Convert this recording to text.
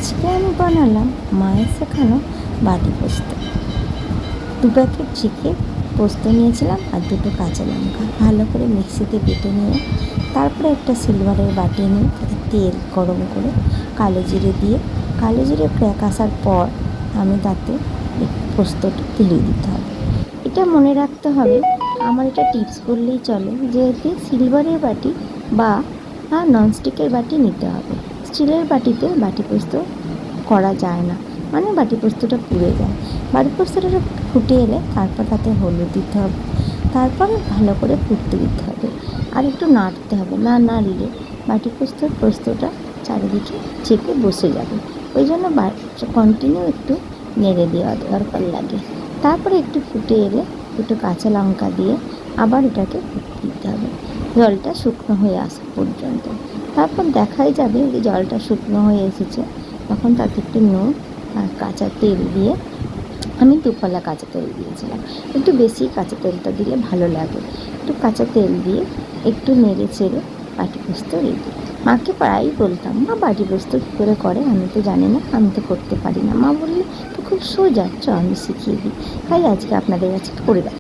আজকে আমি বানালাম মায়ের শেখানো বাটি পোস্ত। 2 প্যাকেট চিকেন পোস্ত নিয়েছিলাম আর 2টো কাঁচা লঙ্কা ভালো করে মিক্সিতে বেটে নিয়ে তারপরে একটা সিলভারের বাটি নিয়ে তাতে তেল গরম করে কালো জিরে দিয়ে কালো জিরে ক্র্যাক আসার পর আমি তাতে পোস্তটা ঢেলে দিতে হবে। এটা মনে রাখতে হবে, আমার এটা টিপস করলেই চলে, যে এতে সিলভারের বাটি বা ননস্টিকের বাটি নিতে হবে। স্টিলের বাটিতে বাটি পোস্ত করা যায় না, মানে বাটি পোস্তটা পুড়ে যায়। বাটি পোস্তটা ফুটে এলে তারপর তাতে হলুদ দিতে হবে, তারপরে ভালো করে ফুটতে দিতে হবে আর একটু নাড়তে হবে। না নাড়লে বাটি পোস্তটা চারিদিকে চেপে বসে যাবে। ওই জন্য কন্টিনিউ একটু নেড়ে দেওয়া দরকার লাগে। তারপরে একটু ফুটে এলে 2টো কাঁচা লঙ্কা দিয়ে আবার এটাকে ফুটতে দিতে হবে জলটা শুকনো হয়ে আসা পর্যন্ত। তারপর দেখাই যাবে যে জলটা শুকনো হয়ে এসেছে, তখন তাতে একটু নুন আর কাঁচা তেল দিয়ে, আমি 2 ফলা কাঁচা তেল দিয়েছিলাম, একটু বেশি কাঁচা তেলটা দিলে ভালো লাগে। একটু কাঁচা তেল দিয়ে একটু নেড়ে চেড়ে বাটি পোস্ত রেডি। মাকে প্রায়ই বলতাম, মা বাটি পোস্ত কী করে করে, আমি তো জানি না, আমি তো করতে পারি না। মা বললে তো খুব সোজা, আমি শিখিয়ে দিই। তাই আজকে আপনাদের কাছে করে দেখ।